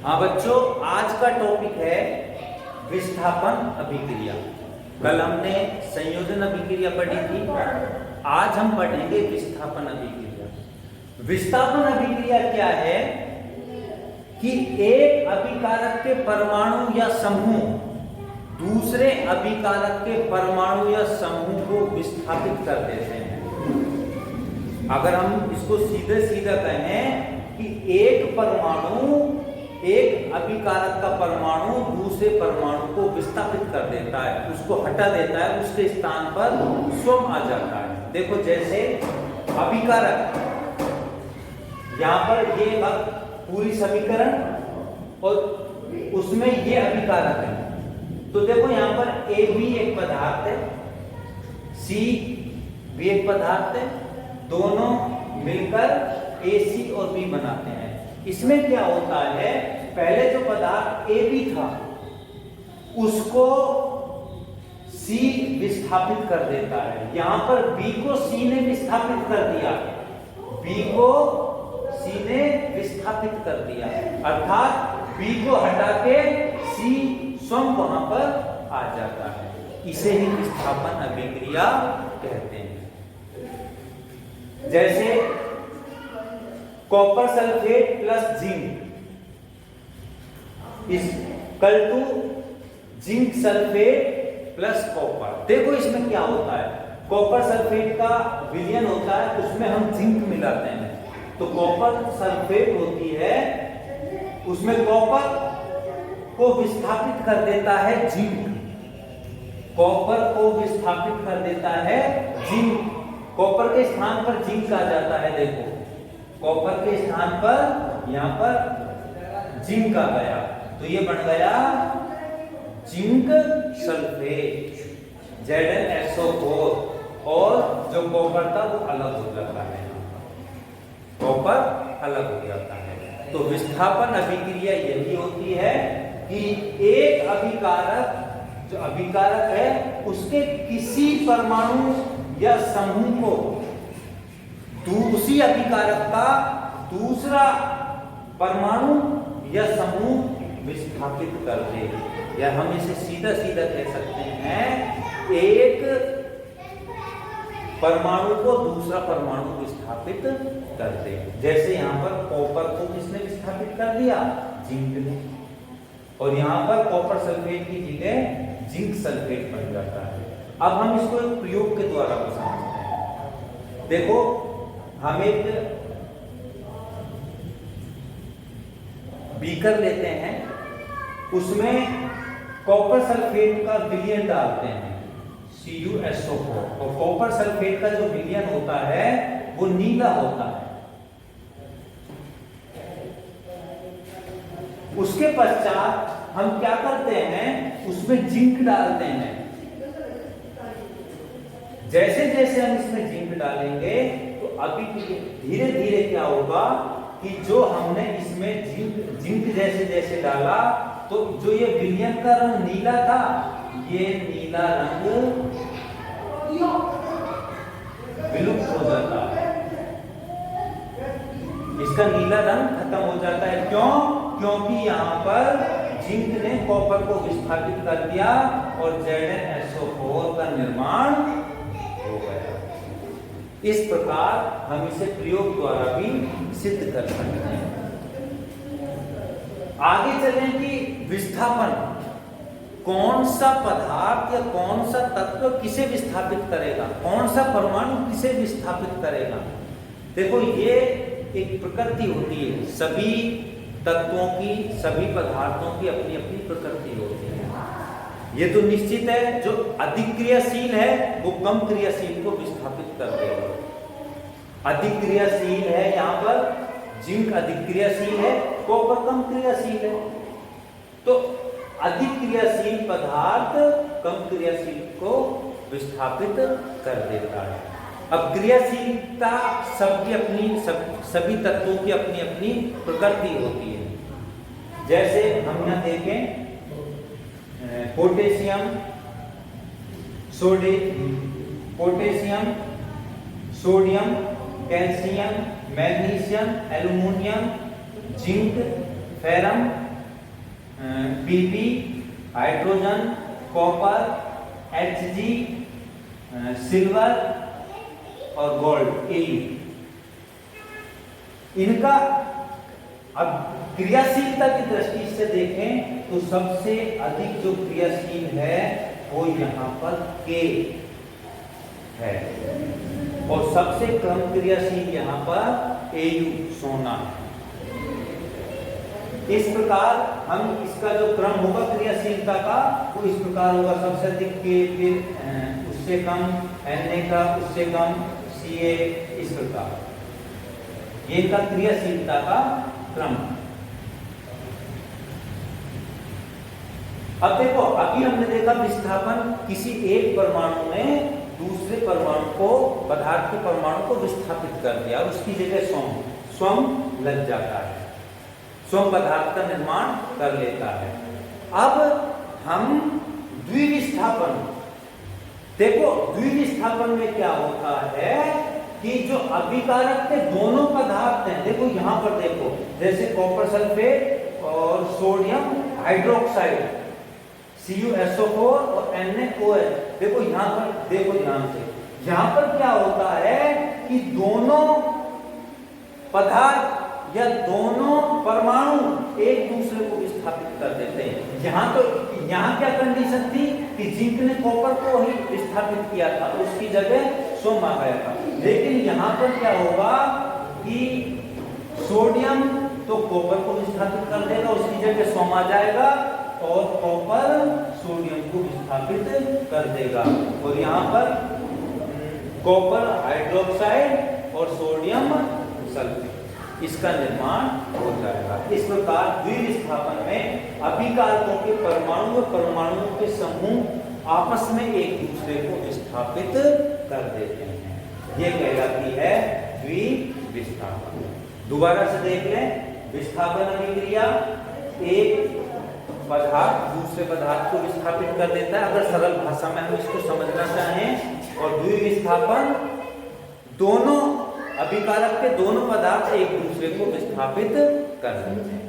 हाँ बच्चों, आज का टॉपिक है विस्थापन अभिक्रिया। कल हमने संयोजन अभिक्रिया पढ़ी थी, आज हम पढ़ेंगे विस्थापन अभिक्रिया। विस्थापन अभिक्रिया क्या है कि एक अभिकारक के परमाणु या समूह दूसरे अभिकारक के परमाणु या समूह को विस्थापित कर देते हैं। अगर हम इसको सीधे सीधा कहें कि एक परमाणु एक अभिकारक का परमाणु दूसरे परमाणु को विस्थापित कर देता है, उसको हटा देता है, उसके स्थान पर स्वयं आ जाता है। देखो जैसे अभिकारक, यहाँ पर ये पूरी समीकरण और उसमें ये अभिकारक है। तो देखो यहाँ पर ए भी एक पदार्थ है, सी भी एक पदार्थ है, दोनों मिलकर ए सी और बी बनाते हैं। इसमें क्या होता है, पहले जो पदार्थ ए बी था उसको सी विस्थापित कर देता है। यहां पर बी को सी ने विस्थापित कर दिया, बी को सी ने विस्थापित कर दिया, अर्थात बी को हटा के सी स्वयं वहां पर आ जाता है। इसे ही विस्थापन अभिक्रिया कहते हैं। जैसे copper sulphate plus zinc is equal to zinc sulphate plus copper. देखो इसमें क्या होता है, कॉपर सल्फेट का विलयन होता है, उसमें हम जिंक मिलाते हैं, तो कॉपर सल्फेट होती है, उसमें कॉपर को विस्थापित कर देता है जिंक, कॉपर को विस्थापित कर देता है जिंक, कॉपर के स्थान पर जिंक आ जाता है। देखो कॉपर के स्थान पर यहां पर जिंक आ गया, तो ये बन गया जिंक सल्फेट ZnSO4, और जो कॉपर था वो अलग हो जाता है, कॉपर अलग हो जाता है। तो विस्थापन अभिक्रिया यही होती है कि एक अभिकारक, जो अभिकारक है, उसके किसी परमाणु या समूह को दूसरी अभिकारक का दूसरा परमाणु या समूह विस्थापित कर दे, या हम इसे सीधा सीधा कह सकते हैं एक परमाणु को दूसरा परमाणु विस्थापित कर दे। जैसे यहाँ पर कॉपर को किसने विस्थापित कर दिया, जिंक ने, और यहाँ पर कॉपर सल्फेट की जगह जिंक सल्फेट बन जाता है। अब हम इसको एक प्रयोग के द्वारा समझते हैं। देखो हम एक बीकर लेते हैं, उसमें कॉपर सल्फेट का विलयन डालते हैं CuSO4, और कॉपर सल्फेट का जो विलयन होता है वो नीला होता है। उसके पश्चात हम क्या करते हैं, उसमें जिंक डालते हैं। जैसे जैसे हम इसमें जिंक डालेंगे तो अभी धीरे धीरे क्या होगा कि जो हमने इसमें जिंक जैसे जैसे डाला, तो जो ये विलयन का रंग नीला था, ये नीला रंग विलुप्त हो जाता है, इसका नीला रंग खत्म हो जाता है। क्यों? क्योंकि यहाँ पर जिंक ने कॉपर को विस्थापित कर दिया और ZnSO4 का निर्माण हो गया। इस प्रकार हम इसे प्रयोग द्वारा भी सिद्ध कर सकते हैं। आगे चलें कि विस्थापन, कौन सा पदार्थ या कौन सा तत्व किसे विस्थापित करेगा, कौन सा परमाणु किसे विस्थापित करेगा। देखो ये एक प्रकृति होती है, सभी तत्वों की, सभी पदार्थों की अपनी अपनी प्रकृति होती है। ये तो निश्चित है, जो अधिक क्रियाशील है वो कम क्रियाशील को विस्थापित कर देगा। अधिक क्रियाशील है, यहाँ पर जिंक अधिक क्रियाशील है, कॉपर कम क्रियाशील है, तो अधिक क्रियाशील पदार्थ कम क्रियाशील को विस्थापित कर देता है। अब क्रियाशीलता सबकी अपनी, सभी तत्वों की अपनी अपनी प्रकृति होती है। जैसे हम यहाँ देखें potassium, sodium, calcium, magnesium, aluminium, zinc, ferrum, Pb hydrogen, copper, Hg silver और गोल्ड Au। इनका अब क्रियाशीलता की दृष्टि से देखें तो सबसे अधिक जो क्रियाशील है वो यहाँ पर K है और सबसे कम क्रियाशील यहाँ पर Au सोना है। इस प्रकार हम इसका जो क्रम होगा क्रियाशीलता का वो इस प्रकार होगा, सबसे अधिक K, फिर उससे कम Na का, उससे कम Ca, इस प्रकार ये इनका क्रियाशीलता का क्रम। अब देखो, अभी हमने देखा विस्थापन किसी एक परमाणु में दूसरे परमाणु को, पदार्थ के परमाणु को विस्थापित कर दिया और उसकी जगह स्वयं लग जाता है, स्वयं पदार्थ का निर्माण कर लेता है। अब हम द्विविस्थापन देखो, द्विविस्थापन में क्या होता है कि जो अभिकारक के दोनों पदार्थ हैं, देखो यहां पर देखो, जैसे कॉपर सल्फेट और सोडियम हाइड्रोक्साइड CuSO4 और NaOH, देखो यहां पर देखो ध्यान से, यहां पर क्या होता है कि दोनों पदार्थ या दोनों परमाणु एक दूसरे को विस्थापित कर देते हैं। यहाँ क्या कंडीशन थी कि जिंक ने कॉपर को ही विस्थापित किया था, उसकी जगह सोम आ गया था। लेकिन यहाँ पर क्या होगा कि सोडियम तो कॉपर को विस्थापित कर देगा, उसकी जगह सोम आ जाएगा और कॉपर सोडियम को विस्थापित कर देगा और यहाँ पर कॉपर हाइड्रोक्साइड और सोडियम सल्फेट इसका निर्माण हो जाएगा। इस प्रकार द्विविस्थापन में अभिकारकों के परमाणु और परमाणुओं के समूह आपस में एक दूसरे को विस्थापित कर देते हैं, ये कहलाती है द्विविस्थापन। दोबारा से देख लें, विस्थापन अभिक्रिया एक पदार्थ दूसरे पदार्थ को विस्थापित कर देता है, अगर सरल भाषा में हम इसको समझना चाहें, और द्विविस्थापन दोनों अभिकारक के दोनों पदार्थ एक दूसरे को विस्थापित कर देते हैं।